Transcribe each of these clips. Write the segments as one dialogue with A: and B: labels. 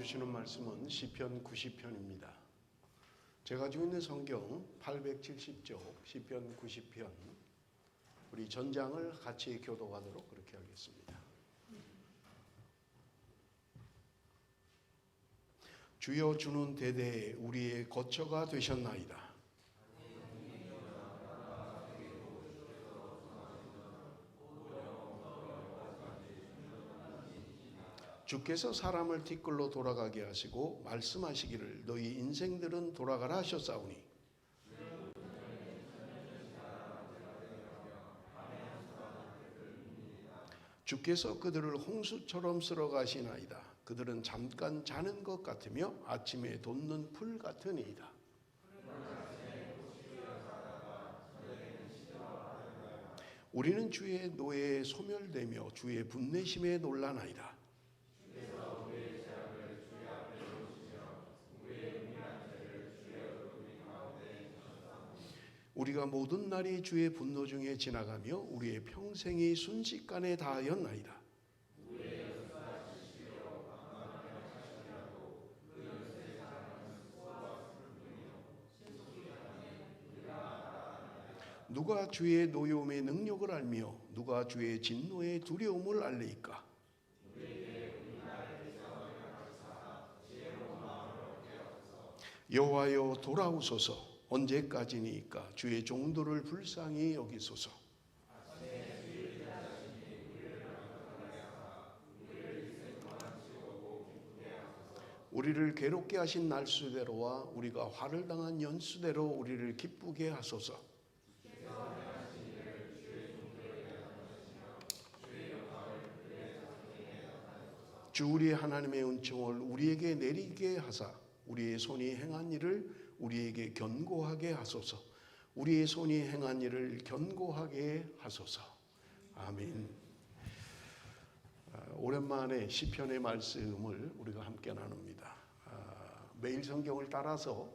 A: 주시는 말씀은 시편 90편입니다. 제가 가지고 있는 성경 870쪽 시편 90편, 우리 전장을 같이 교독하도록 그렇게 하겠습니다. 주여, 주는 대대에 우리의 거처가 되셨나이다. 주께서 사람을 티끌로 돌아가게 하시고 말씀하시기를 너희 인생들은 돌아가라 하셨사오니, 주께서 그들을 홍수처럼 쓸어가시나이다. 그들은 잠깐 자는 것 같으며 아침에 돋는 풀 같으니이다. 우리는 주의 노예에 소멸되며 주의 분내심에 놀라나이다. 우리가 모든 날이 주의 분노 중에 지나가며 우리의 평생이 순식간에 다하였나이다. 누가 주의 노여움의 능력을 알며 누가 주의 진노의 두려움을 알리이까? 여호와여, 돌아오소서. 언제까지니까 주의 종도를 불쌍히 여기소서. 우리를 괴롭게 하신 날수대로와 우리가 화를 당한 연수대로 우리를 기쁘게 하소서. 주 우리 하나님의 은총을 우리에게 내리게 하사 우리의 손이 행한 일을 우리에게 견고하게 하소서. 우리의 손이 행한 일을 견고하게 하소서. 아멘. 오랜만에 시편의 말씀을 우리가 함께 나눕니다. 매일 성경을 따라서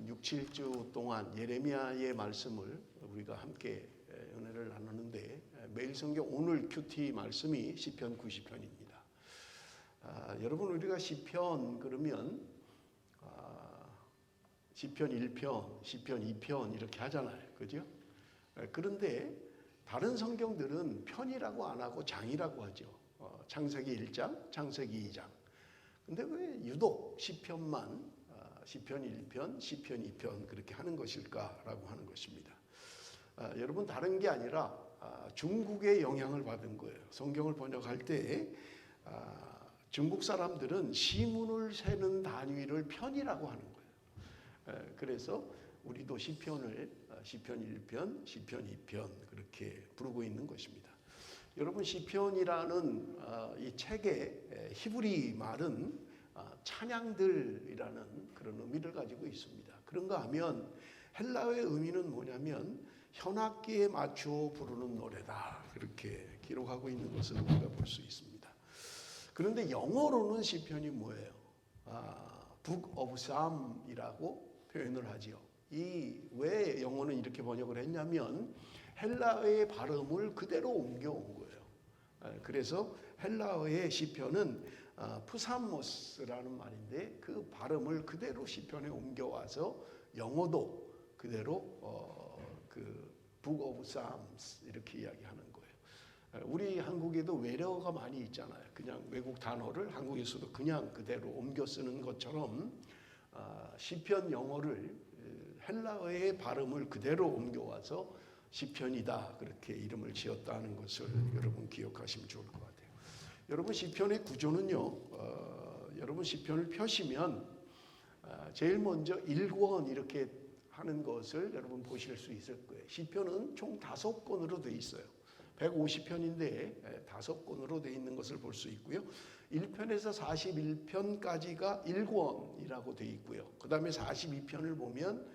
A: 6, 7주 동안 예레미야의 말씀을 우리가 함께 은혜를 나누는데, 매일 성경 오늘 큐티 말씀이 시편 90편입니다. 여러분, 우리가 시편 그러면 시편 1편, 시편 2편 이렇게 하잖아요. 그죠? 그런데 다른 성경들은 편이라고 안 하고 장이라고 하죠. 창세기 1장, 창세기 2장. 근데 왜 유독 시편만 시편 1편, 시편 2편 그렇게 하는 것일까라고 하는 것입니다. 여러분, 다른 게 아니라 중국의 영향을 받은 거예요. 성경을 번역할 때 중국 사람들은 시문을 세는 단위를 편이라고 하는 거예요. 그래서 우리도 시편을 시편 1편, 시편 2편 그렇게 부르고 있는 것입니다. 여러분, 시편이라는 이 책의 히브리 말은 찬양들이라는 그런 의미를 가지고 있습니다. 그런가 하면 헬라어의 의미는 뭐냐면 현악기에 맞추어 부르는 노래다, 그렇게 기록하고 있는 것을 우리가 볼 수 있습니다. 그런데 영어로는 시편이 뭐예요? Book of Psalm이라고 표현을 하지요. 왜 영어는 이렇게 번역을 했냐면 헬라어의 발음을 그대로 옮겨온 거예요. 그래서 헬라어의 시편은 푸사모스라는 말인데 그 발음을 그대로 시편에 옮겨와서 영어도 그대로 그 Book of Psalms 이렇게 이야기하는 거예요. 우리 한국에도 외래어가 많이 있잖아요. 그냥 외국 단어를 한국에서도 그냥 그대로 옮겨 쓰는 것처럼 시편 영어를 헬라어의 발음을 그대로 옮겨와서 시편이다, 그렇게 이름을 지었다는 것을 여러분 기억하시면 좋을 것 같아요. 여러분, 시편의 구조는요, 여러분 시편을 펴시면 제일 먼저 1권 이렇게 하는 것을 여러분 보실 수 있을 거예요. 시편은 총 5권으로 되어 있어요. 150편인데 5권으로 되어 있는 것을 볼 수 있고요. 1편에서 41편까지가 1권이라고 되어 있고요. 그 다음에 42편을 보면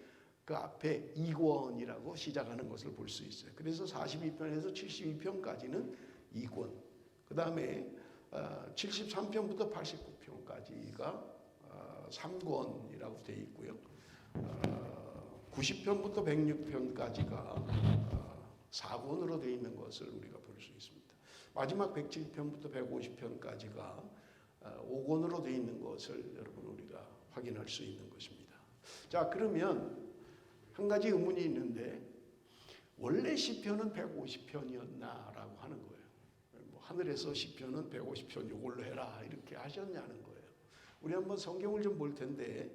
A: 그 앞에 2권이라고 시작하는 것을 볼 수 있어요. 그래서 42편에서 72편까지는 2권. 그 다음에 73편부터 89편까지가 3권이라고 되어 있고요. 90편부터 106편까지가 4권으로 되어 있는 것을 우리가 볼 수 있습니다. 마지막 107편부터 150편까지가 오건으로 되어 있는 것을 여러분 우리가 확인할 수 있는 것입니다. 자, 그러면 한 가지 의문이 있는데 원래 시편은 150편이었나라고 하는 거예요. 뭐 하늘에서 시편은 150편 이걸로 해라 이렇게 하셨냐는 거예요. 우리 한번 성경을 좀 볼 텐데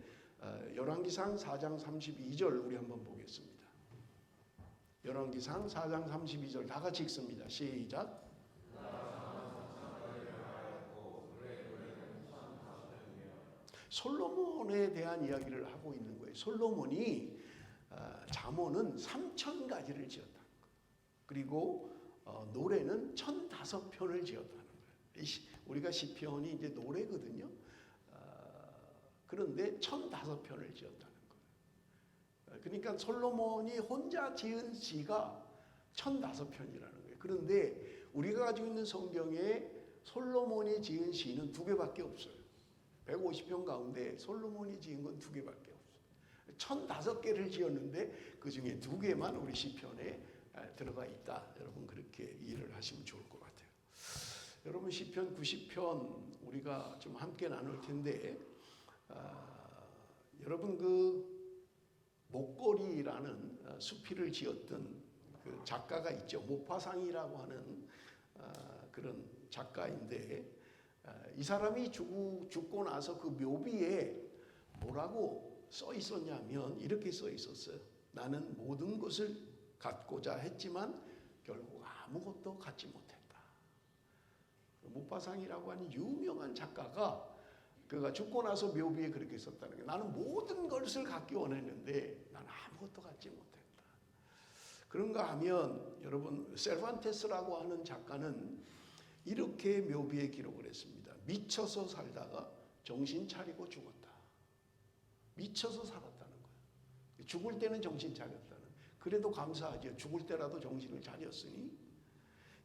A: 열왕기상 4장 32절 우리 한번 보겠습니다. 열왕기상 4장 32절 다 같이 읽습니다. 시작. 솔로몬에 대한 이야기를 하고 있는 거예요. 솔로몬이 잠언은 3,000가지를 지었다. 그리고 노래는 1,005편을 지었다는 거예요. 우리가 시편이 이제 노래거든요. 그런데 1,005편을 지었다는 거예요. 그러니까 솔로몬이 혼자 지은 시가 1,005편이라는 거예요. 그런데 우리가 가지고 있는 성경에 솔로몬이 지은 시는 2개밖에 없어요. 150편 가운데 솔로몬이 지은 건 2개밖에 없어요. 1,005개를 지었는데 그 중에 2개만 우리 시편에 들어가 있다. 여러분 그렇게 이해를 하시면 좋을 것 같아요. 여러분 시편 90편 우리가 좀 함께 나눌 텐데 여러분 그 목걸이라는 수필을 지었던 그 작가가 있죠. 모파상이라고 하는 그런 작가인데 이 사람이 죽고 나서 그 묘비에 뭐라고 써 있었냐면 이렇게 써 있었어요. 나는 모든 것을 갖고자 했지만 결국 아무것도 갖지 못했다. 모파상이라고 하는 유명한 작가가 그가 죽고 나서 묘비에 그렇게 썼다는 게 나는 모든 것을 갖기 원했는데 나는 아무것도 갖지 못했다. 그런가 하면 여러분 세르반테스라고 하는 작가는 이렇게 묘비에 기록을 했습니다. 미쳐서 살다가 정신 차리고 죽었다. 미쳐서 살았다는 거예요. 죽을 때는 정신 차렸다는. 그래도 감사하죠. 죽을 때라도 정신을 차렸으니.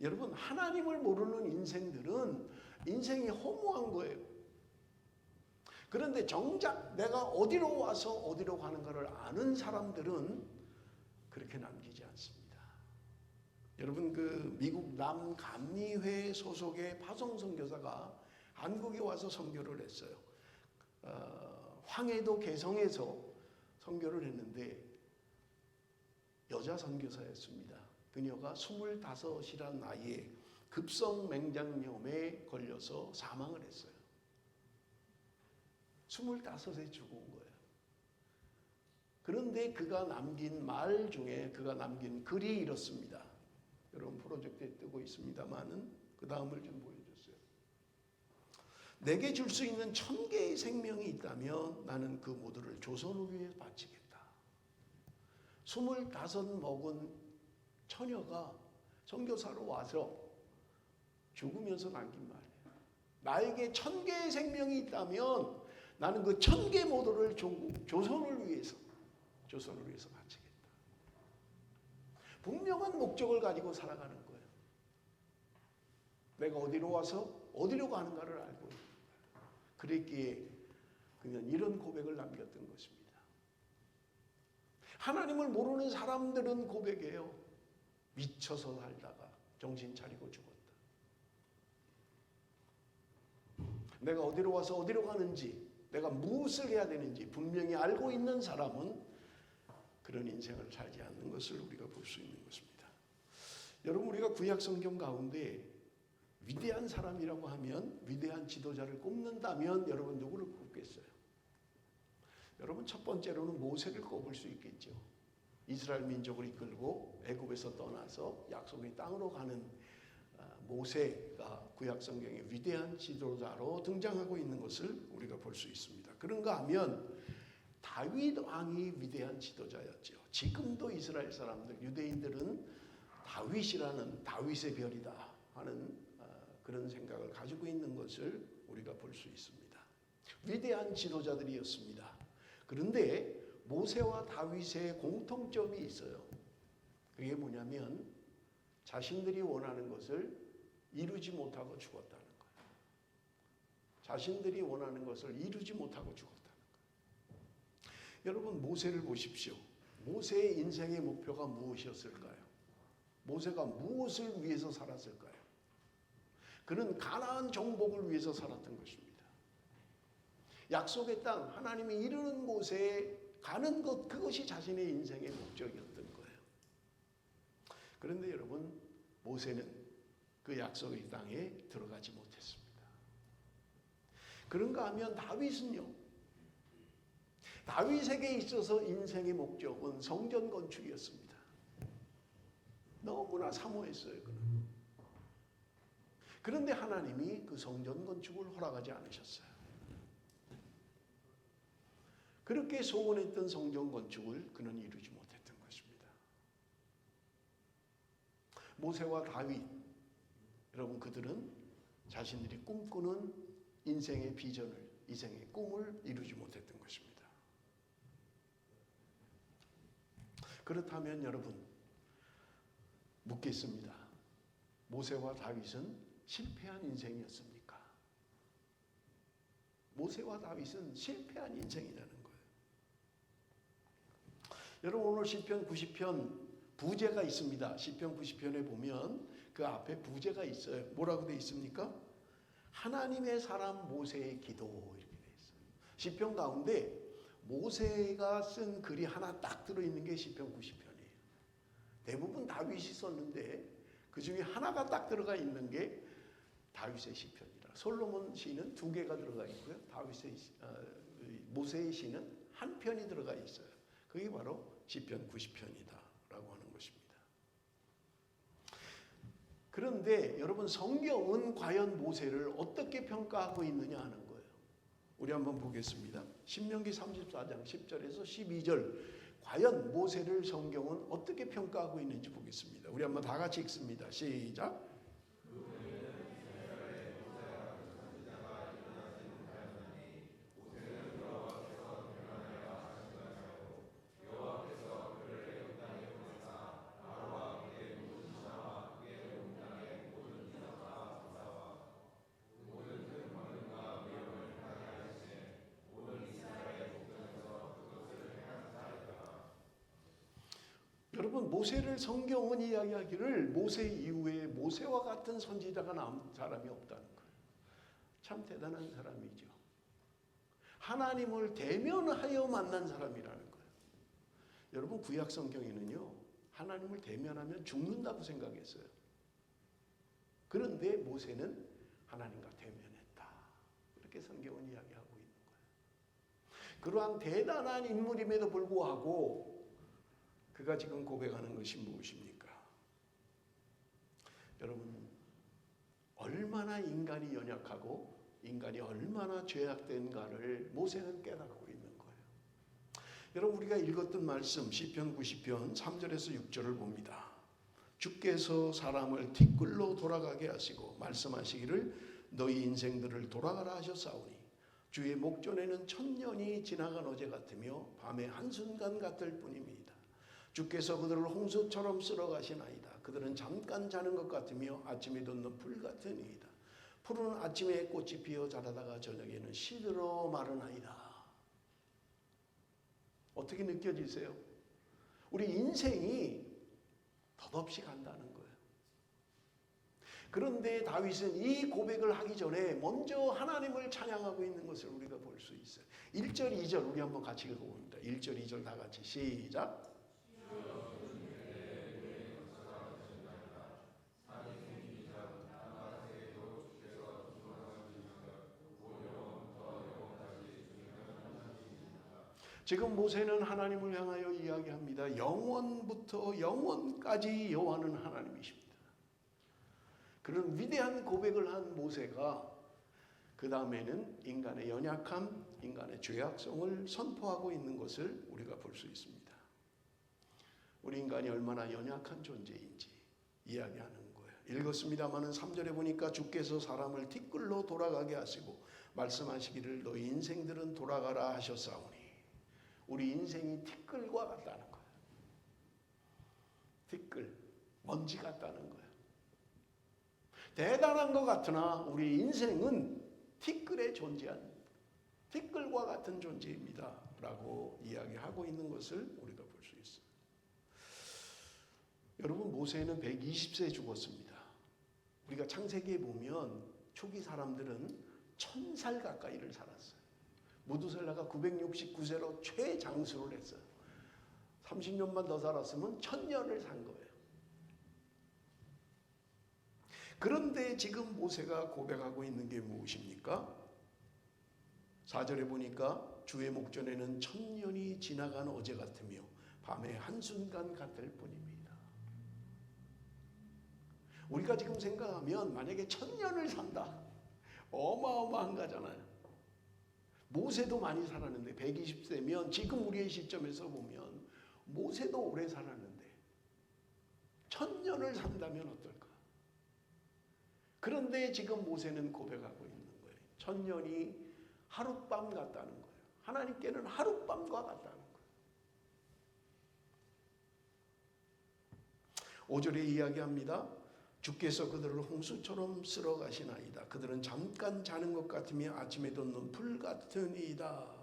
A: 여러분 하나님을 모르는 인생들은 인생이 허무한 거예요. 그런데 정작 내가 어디로 와서 어디로 가는가를 아는 사람들은 그렇게 남기지 않습니다. 여러분 그 미국 남감리회 소속의 파송 선교사가 한국에 와서 선교를 했어요. 황해도 개성에서 선교를 했는데 여자 선교사였습니다. 그녀가 25이란 나이에 급성 맹장염에 걸려서 사망을 했어요. 25에 죽은 거예요. 그런데 그가 남긴 말 중에 그가 남긴 글이 이렇습니다. 여러분 프로젝트에 뜨고 있습니다만은 그 다음을 좀 보여줬어요. 내게 줄 수 있는 1,000개의 생명이 있다면 나는 그 모두를 조선을 위해 바치겠다. 25 먹은 처녀가 선교사로 와서 죽으면서 남긴 말이에요. 나에게 1,000개의 생명이 있다면 나는 그 1,000개 모두를 조선을 위해서 바치겠다. 분명한 목적을 가지고 살아가는 거예요. 내가 어디로 와서 어디로 가는가를 알고 있는 거예요. 그랬기에 그는 이런 고백을 남겼던 것입니다. 하나님을 모르는 사람들은 고백해요. 미쳐서 살다가 정신 차리고 죽었다. 내가 어디로 와서 어디로 가는지, 내가 무엇을 해야 되는지 분명히 알고 있는 사람은 그런 인생을 살지 않는 것을 우리가 볼 수 있는 것입니다. 여러분 우리가 구약 성경 가운데 위대한 사람이라고 하면 위대한 지도자를 꼽는다면 여러분 누구를 꼽겠어요? 여러분 첫 번째로는 모세를 꼽을 수 있겠죠. 이스라엘 민족을 이끌고 애굽에서 떠나서 약속의 땅으로 가는 모세가 구약 성경에 위대한 지도자로 등장하고 있는 것을 우리가 볼 수 있습니다. 그런가 하면 다윗 왕이 위대한 지도자였죠. 지금도 이스라엘 사람들, 유대인들은 다윗이라는 다윗의 별이다 하는 그런 생각을 가지고 있는 것을 우리가 볼 수 있습니다. 위대한 지도자들이었습니다. 그런데 모세와 다윗의 공통점이 있어요. 그게 뭐냐면 자신들이 원하는 것을 이루지 못하고 죽었다는 거예요. 자신들이 원하는 것을 이루지 못하고 죽었다는 거예요. 여러분 모세를 보십시오. 모세의 인생의 목표가 무엇이었을까요? 모세가 무엇을 위해서 살았을까요? 그는 가나안 정복을 위해서 살았던 것입니다. 약속의 땅, 하나님이 이루는 곳에 가는 것, 그것이 자신의 인생의 목적이었던 거예요. 그런데 여러분, 모세는 그 약속의 땅에 들어가지 못했습니다. 그런가 하면 다윗은요, 다윗에게 있어서 인생의 목적은 성전 건축이었습니다. 너무나 사모했어요, 그는. 그런데 하나님이 그 성전 건축을 허락하지 않으셨어요. 그렇게 소원했던 성전 건축을 그는 이루지 못했던 것입니다. 모세와 다윗, 여러분, 그들은 자신들이 꿈꾸는 인생의 비전을, 인생의 꿈을 이루지 못했던 것입니다. 그렇다면 여러분, 묻겠습니다. 모세와 다윗은 실패한 인생이었습니까? 모세와 다윗은 실패한 인생이라는 거예요. 여러분, 오늘 시편 90편 부제가 있습니다. 시편 90편에 보면 그 앞에 부제가 있어요. 뭐라고 되어 있습니까? 하나님의 사람 모세의 기도, 이렇게 되어 있어요. 시편 가운데 모세가 쓴 글이 하나 딱 들어있는 게 시편 90편이에요. 대부분 다윗이 썼는데 그 중에 하나가 딱 들어가 있는 게 다윗의 시편이라. 솔로몬 시는 2개가 들어가 있고요. 모세의 시는 한 편이 들어가 있어요. 그게 바로 시편 90편이다라고 하는 것입니다. 그런데 여러분, 성경은 과연 모세를 어떻게 평가하고 있느냐 하는 거예요. 우리 한번 보겠습니다. 신명기 34장 10절에서 12절. 과연 모세를 성경은 어떻게 평가하고 있는지 보겠습니다. 우리 한번 다 같이 읽습니다. 시작. 여러분, 모세를 성경은 이야기하기를 모세 이후에 모세와 같은 선지자가 남은 사람이 없다는 거예요. 참 대단한 사람이죠. 하나님을 대면하여 만난 사람이라는 거예요. 여러분, 구약 성경에는요, 하나님을 대면하면 죽는다고 생각했어요. 그런데 모세는 하나님과 대면했다. 그렇게 성경은 이야기하고 있는 거예요. 그러한 대단한 인물임에도 불구하고 그가 지금 고백하는 것이 무엇입니까? 여러분, 얼마나 인간이 연약하고 인간이 얼마나 죄악된가를 모세는 깨닫고 있는 거예요. 여러분, 우리가 읽었던 말씀 시편 90편 3절에서 6절을 봅니다. 주께서 사람을 티끌로 돌아가게 하시고 말씀하시기를 너희 인생들을 돌아가라 하셨사오니 주의 목전에는 천년이 지나간 어제 같으며 밤의 한순간 같을 뿐입니다. 주께서 그들을 홍수처럼 쓸어가시나이다. 그들은 잠깐 자는 것 같으며 아침에 돋는 풀 같으니이다. 풀은 아침에 꽃이 피어 자라다가 저녁에는 시들어 마르나이다. 어떻게 느껴지세요? 우리 인생이 덧없이 간다는 거예요. 그런데 다윗은 이 고백을 하기 전에 먼저 하나님을 찬양하고 있는 것을 우리가 볼 수 있어요. 1절, 2절 우리 한번 같이 읽어봅니다. 1절, 2절 다 같이 시작. 지금 모세는 하나님을 향하여 이야기합니다. 영원부터 영원까지 여호와는 하나님이십니다. 그런 위대한 고백을 한 모세가 그 다음에는 인간의 연약함, 인간의 죄악성을 선포하고 있는 것을 우리가 볼 수 있습니다. 우리 인간이 얼마나 연약한 존재인지 이야기하는 거예요. 읽었습니다마는 3절에 보니까 주께서 사람을 티끌로 돌아가게 하시고 말씀하시기를 너희 인생들은 돌아가라 하셨사오니 우리 인생이 티끌과 같다는 거예요. 티끌, 먼지 같다는 거예요. 대단한 것 같으나 우리 인생은 티끌에 존재한 티끌과 같은 존재입니다 라고 이야기하고 있는 것을 우리가 볼 수 있어요. 여러분, 모세는 120세에 죽었습니다. 우리가 창세기에 보면 초기 사람들은 1000살 가까이를 살았어요. 무두셀라가 969세로 최장수를 했어요. 30년만 더 살았으면 1000년을 산 거예요. 그런데 지금 모세가 고백하고 있는 게 무엇입니까? 4절에 보니까 주의 목전에는 1000년이 지나간 어제 같으며 밤의 한순간 같을 뿐입니다. 우리가 지금 생각하면 만약에 1000년을 산다. 어마어마한 거잖아요. 모세도 많이 살았는데 120세면 지금 우리의 시점에서 보면 모세도 오래 살았는데 1000년을 산다면 어떨까? 그런데 지금 모세는 고백하고 있는 거예요. 1000년이 하룻밤 같다는 거예요. 하나님께는 하룻밤과 같다는 거예요. 5절에 이야기합니다. 주께서 그들을 홍수처럼 쓸어 가시나이다. 그들은 잠깐 자는 것 같으며 아침에 돋는 풀 같으니이다.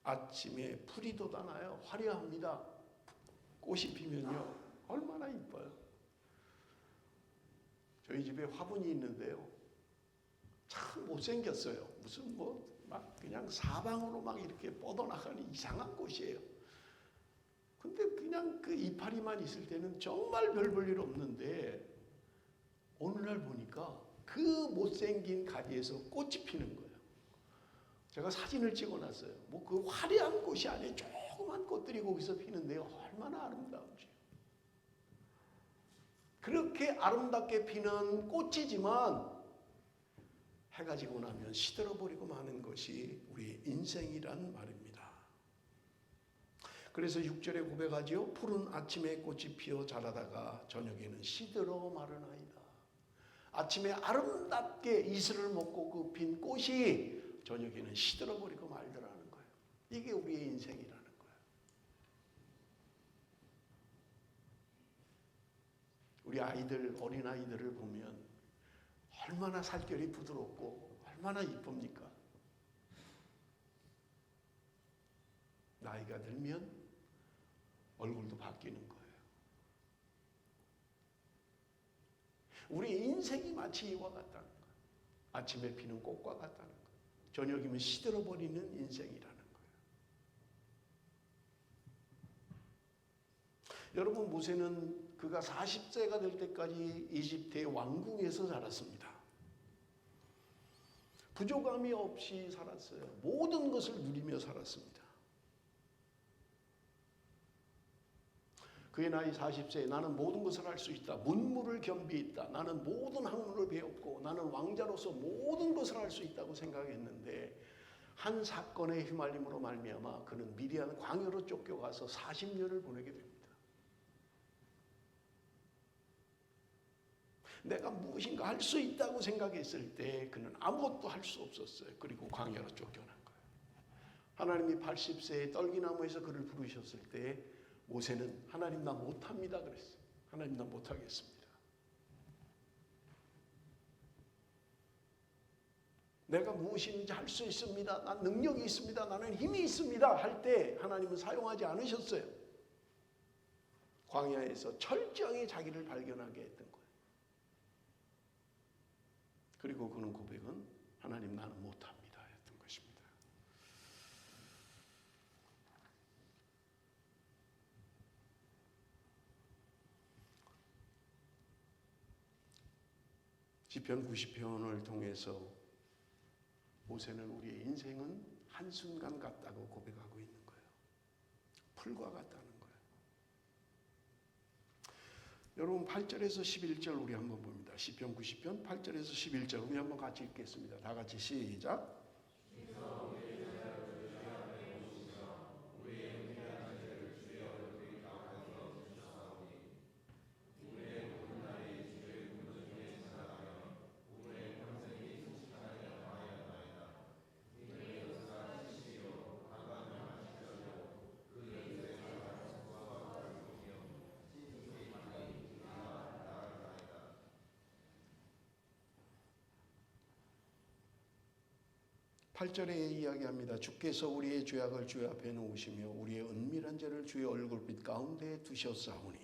A: 아침에 풀이 돋아나요. 화려합니다. 꽃이 피면요. 얼마나 이뻐요. 저희 집에 화분이 있는데요. 참 못생겼어요. 무슨 막 그냥 사방으로 막 이렇게 뻗어나가는 이상한 꽃이에요. 근데 그냥 그 이파리만 있을 때는 정말 별 볼 일 없는데 어느 날 보니까 그 못생긴 가지에서 꽃이 피는 거예요. 제가 사진을 찍어놨어요. 그 화려한 꽃이 아니에요. 조그만 꽃들이 거기서 피는데요. 얼마나 아름다운지. 그렇게 아름답게 피는 꽃이지만 해가 지고 나면 시들어버리고 마는 것이 우리의 인생이란 말입니다. 그래서 6절에 고백하지요. 푸른 아침에 꽃이 피어 자라다가 저녁에는 시들어 마르나이다. 아침에 아름답게 이슬을 먹고 그 핀 꽃이 저녁에는 시들어버리고 말더라는 거예요. 이게 우리의 인생이라는 거예요. 우리 아이들, 어린아이들을 보면 얼마나 살결이 부드럽고 얼마나 이쁩니까? 나이가 들면 얼굴도 바뀌는 거예요. 우리 인생이 마치 이와 같다는 거예요. 아침에 피는 꽃과 같다는 거예요. 저녁이면 시들어버리는 인생이라는 거예요. 여러분, 모세는 그가 40세가 될 때까지 이집트의 왕궁에서 자랐습니다. 부족함이 없이 살았어요. 모든 것을 누리며 살았습니다. 그의 나이 40세에 나는 모든 것을 할 수 있다. 문무를 겸비했다. 나는 모든 학문을 배웠고 나는 왕자로서 모든 것을 할 수 있다고 생각했는데 한 사건의 휘말림으로 말미암아 그는 미디안 광야로 쫓겨가서 40년을 보내게 됩니다. 내가 무엇인가 할 수 있다고 생각했을 때 그는 아무것도 할 수 없었어요. 그리고 광야로 쫓겨난 거예요. 하나님이 80세에 떨기나무에서 그를 부르셨을 때 모세는 하나님 나 못합니다 그랬어요. 하나님 나 못하겠습니다. 내가 무엇인지 할 수 있습니다. 난 능력이 있습니다. 나는 힘이 있습니다. 할 때 하나님은 사용하지 않으셨어요. 광야에서 철저히 자기를 발견하게 했던 거예요. 그리고 그는 고백은 하나님 나는 못합니다 했던 것입니다. 시편 90편을 통해서 모세는 우리의 인생은 한순간 같다고 고백하고 있는 거예요. 풀과 같다는 거예요. 여러분 8절에서 11절 우리 한번 봅니다. 시편 90편 8절에서 11절 우리 한번 같이 읽겠습니다. 다 같이 시작. 팔절에 이야기합니다. 주께서 우리의 죄악을 주의 앞에 놓으시며 우리의 은밀한 죄를 주의 얼굴빛 가운데 두셨사오니.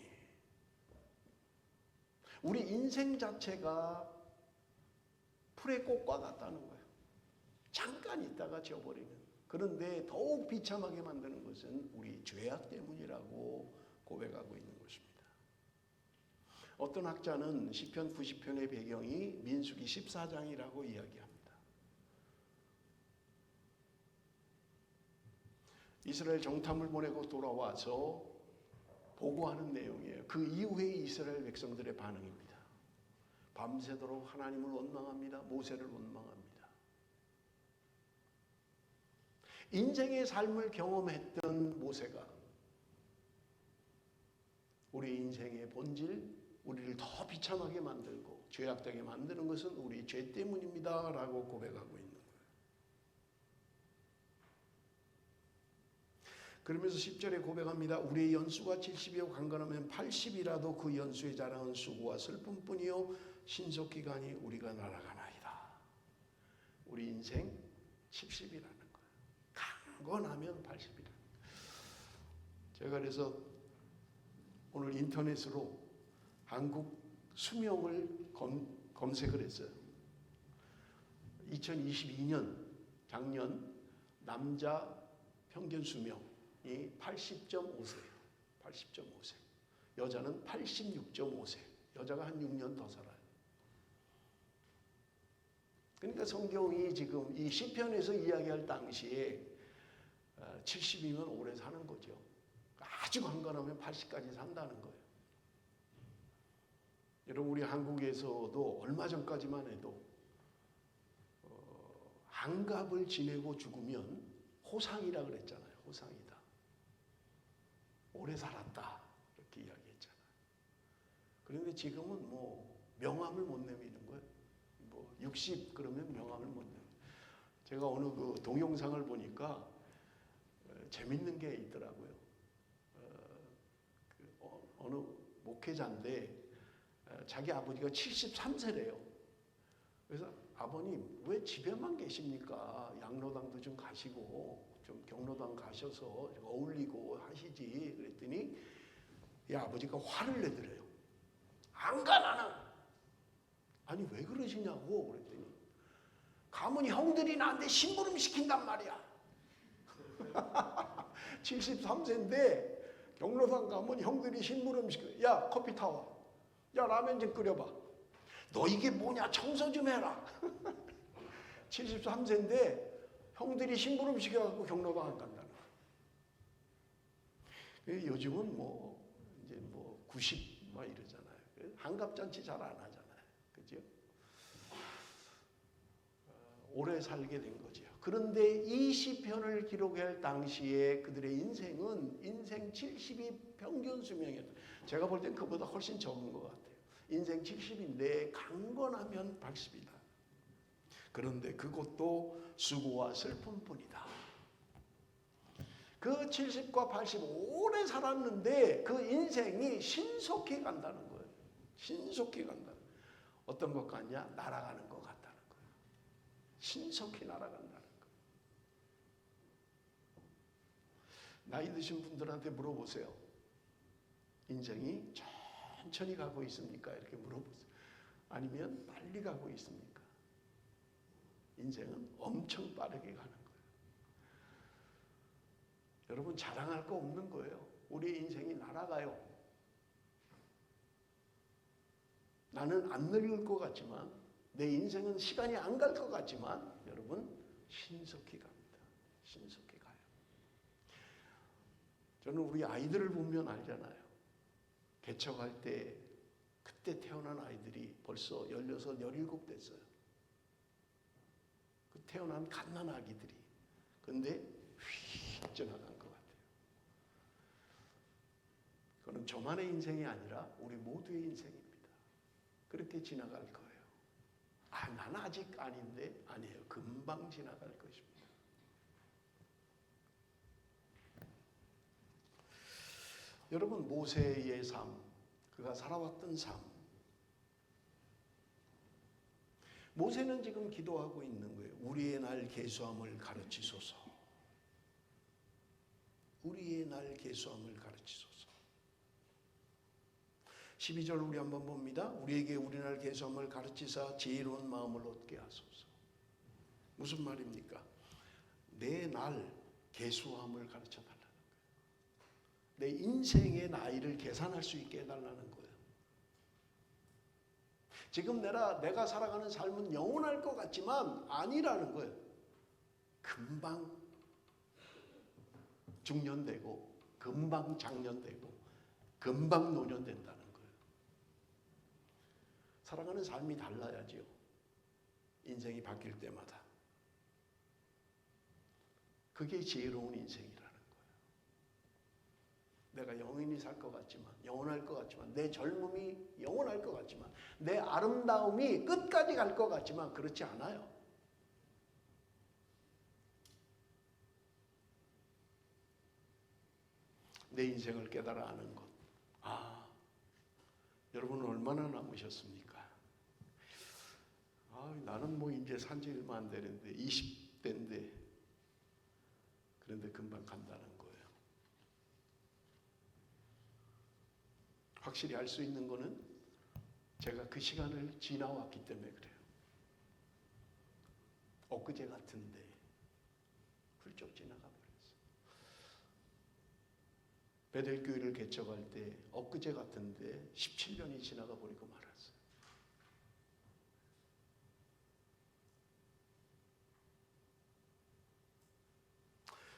A: 우리 인생 자체가 풀의 꽃과 같다는 거예요. 잠깐 있다가 지워버리는. 그런데 더욱 비참하게 만드는 것은 우리 죄악 때문이라고 고백하고 있는 것입니다. 어떤 학자는 시편 90편의 배경이 민수기 14장이라고 이야기합니다. 이스라엘 정탐을 보내고 돌아와서 보고하는 내용이에요. 그 이후에 이스라엘 백성들의 반응입니다. 밤새도록 하나님을 원망합니다. 모세를 원망합니다. 인생의 삶을 경험했던 모세가 우리 인생의 본질, 우리를 더 비참하게 만들고 죄악되게 만드는 것은 우리 죄 때문입니다 라고 고백하고 있는 거예요. 그러면서 10절에 고백합니다. 우리의 연수가 70이요 강건하면 80이라도 그 연수에 자랑은 수고와 슬픔뿐이요 신속기간이 우리가 날아가나이다. 우리 인생 70이라는 거예요. 강건하면 80이라는 거예요. 제가 그래서 오늘 인터넷으로 한국 수명을 검색을 했어요. 2022년 작년 남자 평균 수명이 80.5세예요. 80.5세. 여자는 86.5세. 여자가 한 6년 더 살아요. 그러니까 성경이 지금 이 시편에서 이야기할 당시에 70이면 오래 사는 거죠. 아주 강건하면 80까지 산다는 거예요. 여러분 우리 한국에서도 얼마 전까지만 해도 한갑을 지내고 죽으면 호상이라 그랬잖아요. 호상이다. 오래 살았다. 이렇게 이야기했잖아요. 그런데 지금은 뭐 명함을 못 내미는 거예요. 뭐 60 그러면 명함을 못 내미는. 제가 어느 그 동영상을 보니까 재밌는 게 있더라고요. 어느 목회자인데 자기 아버지가 73세래요. 그래서 아버님 왜 집에만 계십니까? 양로당도 좀 가시고 좀 경로당 가셔서 어울리고 하시지. 그랬더니 이 아버지가 화를 내더래요. 안 가 나는. 아니 왜 그러시냐고 그랬더니 가문 형들이 나한테 심부름 시킨단 말이야. 73세인데 경로당 가면 형들이 심부름 시켜. 야 커피 타와. 야 라면 좀 끓여봐. 너 이게 뭐냐 청소 좀 해라. 73세인데 형들이 심부름 시켜갖고 경로당 안 간다는 거야. 요즘은 뭐 이제 뭐 90 막 이러잖아요. 한갑잔치 잘 안 하잖아요. 그죠? 오래 살게 된 거죠. 그런데 이 시편을 기록할 당시에 그들의 인생은 인생 70이 평균 수명이었다. 제가 볼 땐 그보다 훨씬 적은 것 같아요. 인생 70인데 강건하면 80이다. 그런데 그것도 수고와 슬픔뿐이다. 그 70과 80 오래 살았는데 그 인생이 신속히 간다는 거예요. 신속히 간다. 어떤 것 같냐? 날아가는 것 같다는 거예요. 신속히 날아간다는 거예요. 나이 드신 분들한테 물어보세요. 인생이 천천히 가고 있습니까? 이렇게 물어보세요. 아니면 빨리 가고 있습니까? 인생은 엄청 빠르게 가는 거예요. 여러분 자랑할 거 없는 거예요. 우리 인생이 날아가요. 나는 안 늙을 것 같지만 내 인생은 시간이 안 갈 것 같지만 여러분 신속히 갑니다. 신속히 가요. 저는 우리 아이들을 보면 알잖아요. 개척할 때 그때 태어난 아이들이 벌써 16, 17 됐어요. 그 태어난 갓난아기들이. 근데 휙 지나간 것 같아요. 그건 저만의 인생이 아니라 우리 모두의 인생입니다. 그렇게 지나갈 거예요. 아, 난 아직 아닌데 아니에요. 금방 지나갈 것입니다. 여러분 모세의 삶, 그가 살아왔던 삶. 모세는 지금 기도하고 있는 거예요. 우리의 날 계수함을 가르치소서. 우리의 날 계수함을 가르치소서. 12절 우리 한번 봅니다. 우리에게 우리 날 계수함을 가르치사 지혜로운 마음을 얻게 하소서. 무슨 말입니까? 내 날 계수함을 가르쳐 달라는 거예요. 내 인생의 나이를 계산할 수 있게 해달라는 거예요. 지금 내가 살아가는 삶은 영원할 것 같지만 아니라는 거예요. 금방 중년되고 금방 장년되고 금방 노년된다는 거예요. 살아가는 삶이 달라야지요. 인생이 바뀔 때마다. 그게 지혜로운 인생이라는 거예요. 내가 영원히 살 것 같지만, 영원할 것 같지만, 내 젊음이 영원할 것 같지만, 내 아름다움이 끝까지 갈 것 같지만 그렇지 않아요. 내 인생을 깨달아 아는 것. 여러분은 얼마나 남으셨습니까? 나는 뭐 이제 산지 얼마 안 되는데 20대인데 그런데 금방 간다는 거예요. 확실히 알 수 있는 거는 제가 그 시간을 지나왔기 때문에 그래요. 엊그제 같은데 훌쩍 지나가 버렸어요. 베델교회를 개척할 때 엊그제 같은데 17년이 지나가 버리고 말았어요.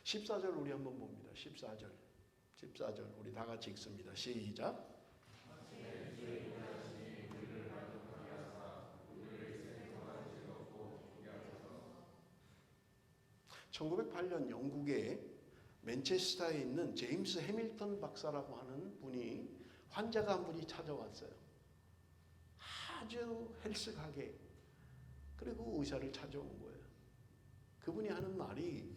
A: 14절 우리 한번 봅니다. 14절 우리 다 같이 읽습니다. 시작. 1908년 영국의 맨체스터에 있는 제임스 해밀턴 박사라고 하는 분이 환자가 한 분이 찾아왔어요. 아주 헬스하게. 그리고 의사를 찾아온 거예요. 그분이 하는 말이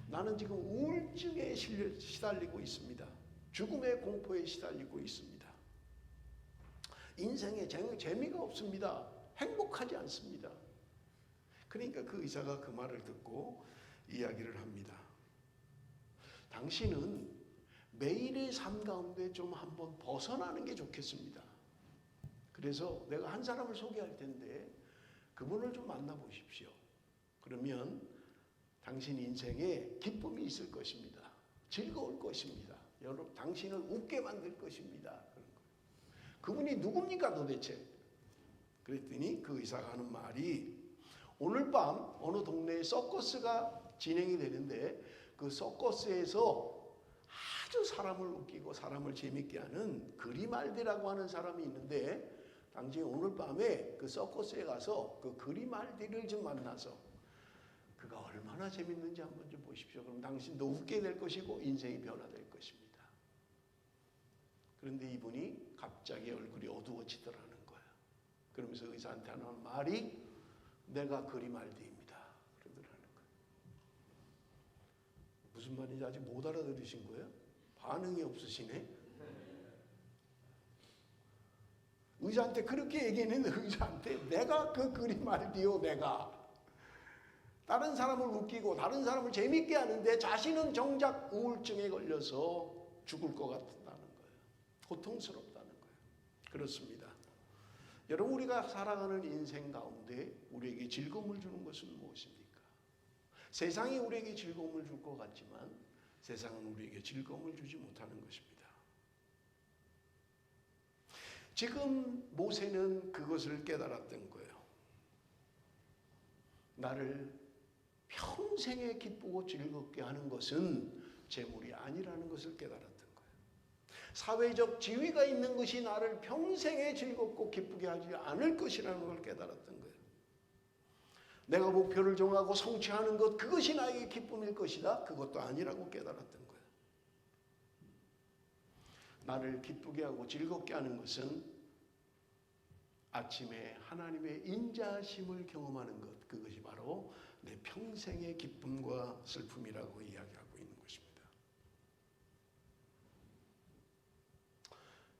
A: 나는 지금 우울증에 시달리고 있습니다. 죽음의 공포에 시달리고 있습니다. 인생에 재미가 없습니다. 행복하지 않습니다. 그러니까 그 의사가 그 말을 듣고 이야기를 합니다. 당신은 매일의 삶 가운데 좀 한번 벗어나는 게 좋겠습니다. 그래서 내가 한 사람을 소개할 텐데 그분을 좀 만나보십시오. 그러면 당신 인생에 기쁨이 있을 것입니다. 즐거울 것입니다. 여러분, 당신을 웃게 만들 것입니다. 그런 거예요. 그분이 누굽니까 도대체? 그랬더니 그 의사가 하는 말이 오늘 밤 어느 동네에 서커스가 진행이 되는데 그 서커스에서 아주 사람을 웃기고 사람을 재밌게 하는 그리말디라고 하는 사람이 있는데 당신 오늘 밤에 그 서커스에 가서 그 그리말디를 좀 만나서 그가 얼마나 재밌는지 한번 좀 보십시오. 그럼 당신도 웃게 될 것이고 인생이 변화될 것입니다. 그런데 이분이 갑자기 얼굴이 어두워지더라는 거예요. 그러면서 의사한테 하는 말이 내가 그리말디입니다. 그러더라는 거예요. 무슨 말인지 아직 못 알아들으신 거예요? 반응이 없으시네. 의사한테 그렇게 얘기했는데 의사한테 내가 그 그리말디요 내가. 다른 사람을 웃기고 다른 사람을 재밌게 하는데 자신은 정작 우울증에 걸려서 죽을 것 같다는 거예요. 고통스럽다는 거예요. 그렇습니다. 여러분 우리가 살아가는 인생 가운데 우리에게 즐거움을 주는 것은 무엇입니까? 세상이 우리에게 즐거움을 줄 것 같지만 세상은 우리에게 즐거움을 주지 못하는 것입니다. 지금 모세는 그것을 깨달았던 거예요. 나를 평생에 기쁘고 즐겁게 하는 것은 재물이 아니라는 것을 깨달았던 거예요. 사회적 지위가 있는 것이 나를 평생에 즐겁고 기쁘게 하지 않을 것이라는 걸 깨달았던 거예요. 내가 목표를 정하고 성취하는 것 그것이 나에게 기쁨일 것이다. 그것도 아니라고 깨달았던 거예요. 나를 기쁘게 하고 즐겁게 하는 것은 아침에 하나님의 인자하심을 경험하는 것 그것이 바로 내 평생의 기쁨과 슬픔이라고 이야기하고 있는 것입니다.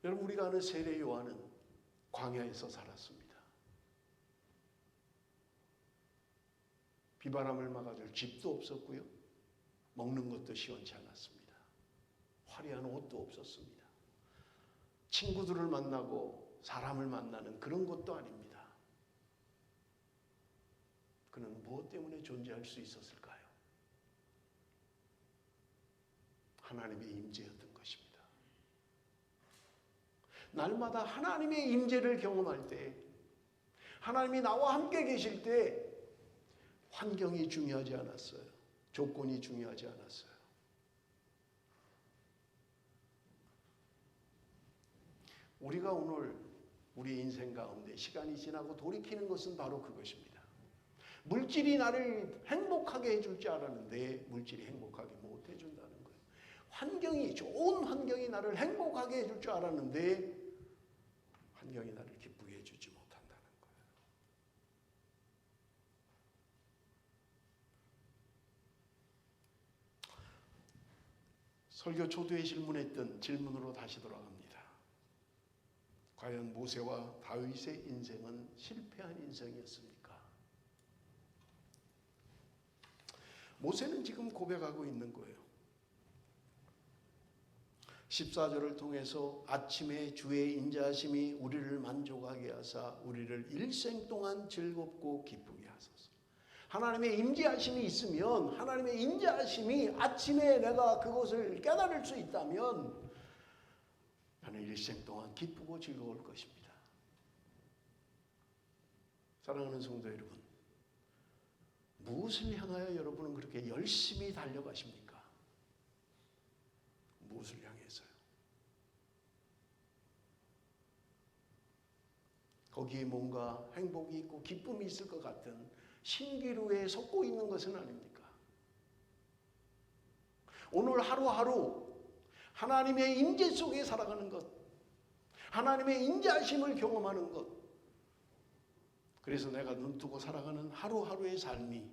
A: 여러분 우리가 아는 세례 요한은 광야에서 살았습니다. 비바람을 막아줄 집도 없었고요. 먹는 것도 시원치 않았습니다. 화려한 옷도 없었습니다. 친구들을 만나고 사람을 만나는 그런 것도 아닙니다. 그는 무엇 때문에 존재할 수 있었을까요? 하나님의 임재였던 것입니다. 날마다 하나님의 임재를 경험할 때, 하나님이 나와 함께 계실 때 환경이 중요하지 않았어요. 조건이 중요하지 않았어요. 우리가 오늘 우리 인생 가운데 시간이 지나고 돌이키는 것은 바로 그것입니다. 물질이 나를 행복하게 해줄 줄 알았는데 물질이 행복하게 못 해준다는 거예요. 환경이, 좋은 환경이 나를 행복하게 해줄 줄 알았는데 환경이 나를 기쁘게 해주지 못한다는 거예요. 설교 초두에 질문했던 질문으로 다시 돌아갑니다. 과연 모세와 다윗의 인생은 실패한 인생이었습니까? 모세는 지금 고백하고 있는 거예요. 14절을 통해서 아침에 주의 인자하심이 우리를 만족하게 하사 우리를 일생 동안 즐겁고 기쁘게 하소서. 하나님의 임재하심이 있으면, 하나님의 인자하심이 아침에 내가 그것을 깨달을 수 있다면 나는 일생 동안 기쁘고 즐거울 것입니다. 사랑하는 성도 여러분, 무엇을 향하여 여러분은 그렇게 열심히 달려가십니까? 무엇을 향해서요? 거기에 뭔가 행복이 있고 기쁨이 있을 것 같은 신기루에 솟고 있는 것은 아닙니까? 오늘 하루하루 하나님의 임재 속에 살아가는 것, 하나님의 임재하심을 경험하는 것, 그래서 내가 눈뜨고 살아가는 하루하루의 삶이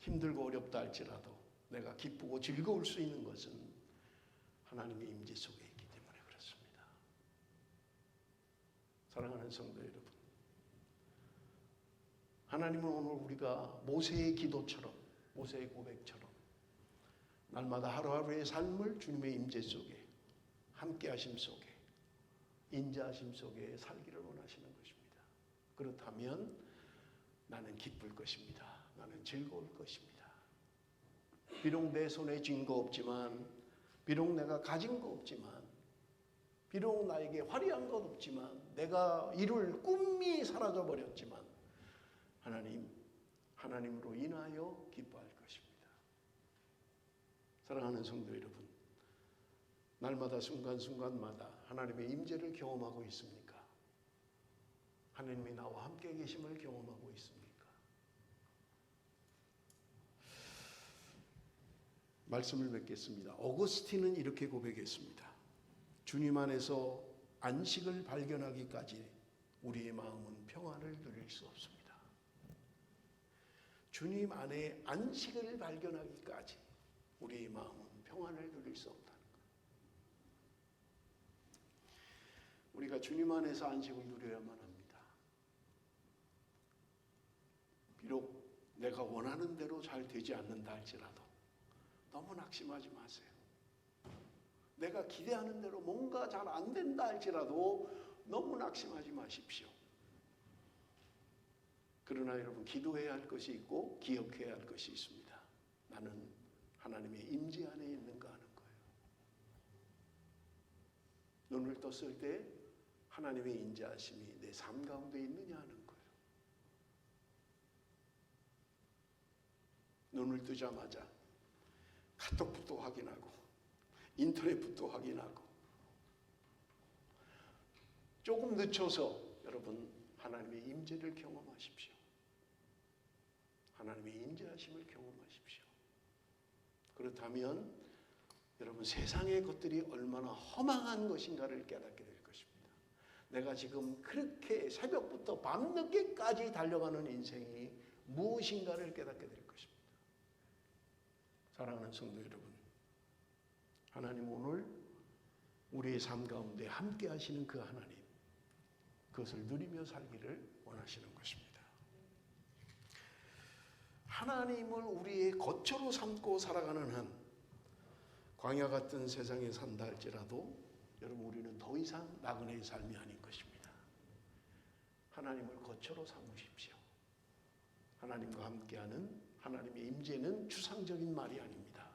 A: 힘들고 어렵다 할지라도 내가 기쁘고 즐거울 수 있는 것은 하나님의 임재 속에 있기 때문에 그렇습니다. 사랑하는 성도 여러분, 하나님은 오늘 우리가 모세의 기도처럼, 모세의 고백처럼 날마다 하루하루의 삶을 주님의 임재 속에, 함께하심 속에, 인자하심 속에 살기를 원하시는 것입니다. 그렇다면 나는 기쁠 것입니다. 나는 즐거울 것입니다. 비록 내 손에 쥔 거 없지만, 비록 내가 가진 거 없지만, 비록 나에게 화려한 것 없지만, 내가 이룰 꿈이 사라져 버렸지만 하나님으로 인하여 기뻐할 것입니다. 사랑하는 성도 여러분, 날마다 순간순간마다 하나님의 임재를 경험하고 있습니까? 하나님이 나와 함께 계심을 경험하고 있습니까? 말씀을 맺겠습니다. 어거스틴은 이렇게 고백했습니다. 주님 안에서 안식을 발견하기까지 우리의 마음은 평안을 누릴 수 없습니다. 주님 안에 안식을 발견하기까지 우리의 마음은 평안을 누릴 수 없다는 것. 우리가 주님 안에서 안식을 누려야만 합니다. 비록 내가 원하는 대로 잘 되지 않는다 할지라도 너무 낙심하지 마세요. 내가 기대하는 대로 뭔가 잘 안 된다 할지라도 너무 낙심하지 마십시오. 그러나 여러분, 기도해야 할 것이 있고 기억해야 할 것이 있습니다. 나는 하나님의 임재 안에 있는가 하는 거예요. 눈을 떴을 때 하나님의 인자하심이 내 삶 가운데 있느냐 하는 거예요. 눈을 뜨자마자 카톡부터 확인하고 인터넷부터 확인하고 조금 늦춰서 여러분 하나님의 임재를 경험하십시오. 하나님의 인자하심을 경험하십시오. 그렇다면 여러분, 세상의 것들이 얼마나 허망한 것인가를 깨닫게 될 것입니다. 내가 지금 그렇게 새벽부터 밤늦게까지 달려가는 인생이 무엇인가를 깨닫게 될 것입니다. 사랑하는 성도 여러분, 하나님 오늘 우리의 삶 가운데 함께 하시는 그 하나님, 그것을 누리며 살기를 원하시는 것입니다. 하나님을 우리의 거처로 삼고 살아가는 한 광야 같은 세상에 산다 할지라도 여러분, 우리는 더 이상 나그네의 삶이 아닌 것입니다. 하나님을 거처로 삼으십시오. 하나님과 함께하는 하나님의 임재는 추상적인 말이 아닙니다.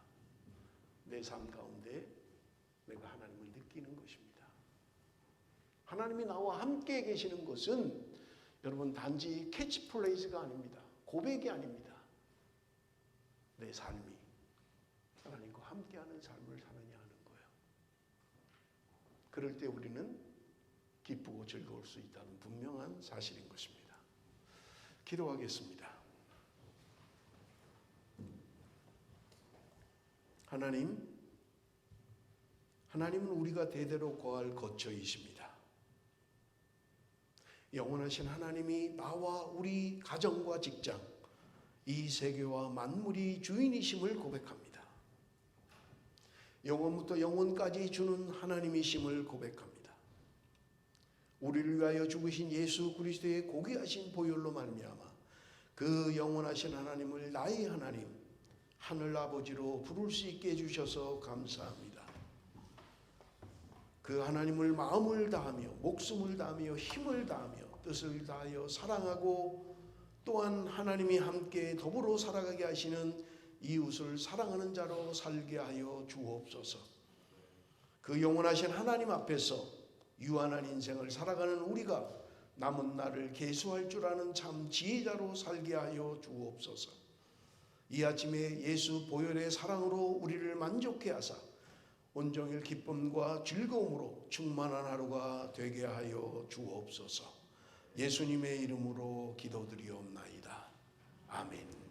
A: 내 삶 가운데 내가 하나님을 느끼는 것입니다. 하나님이 나와 함께 계시는 것은 여러분 단지 캐치플레이즈가 아닙니다. 고백이 아닙니다. 내 삶이 하나님과 함께하는 삶을 사느냐 하는 거예요. 그럴 때 우리는 기쁘고 즐거울 수 있다는 분명한 사실인 것입니다. 기도하겠습니다. 하나님은 우리가 대대로 거할 거처이십니다. 영원하신 하나님이 나와 우리 가정과 직장, 이 세계와 만물이 주인이심을 고백합니다. 영원부터 영원까지 주는 하나님이심을 고백합니다. 우리를 위하여 죽으신 예수 그리스도의 고귀하신 보혈로 말미암아 그 영원하신 하나님을 나의 하나님, 하늘 아버지로 부를 수 있게 해주셔서 감사합니다. 그 하나님을 마음을 다하며 목숨을 다하며 힘을 다하며 뜻을 다하여 사랑하고 또한 하나님이 함께 더불어 살아가게 하시는 이웃을 사랑하는 자로 살게 하여 주옵소서. 그 영원하신 하나님 앞에서 유한한 인생을 살아가는 우리가 남은 날을 계수할 줄 아는 참 지혜자로 살게 하여 주옵소서. 이 아침에 예수 보혈의 사랑으로 우리를 만족해 하사 온종일 기쁨과 즐거움으로 충만한 하루가 되게 하여 주옵소서. 예수님의 이름으로 기도드리옵나이다. 아멘.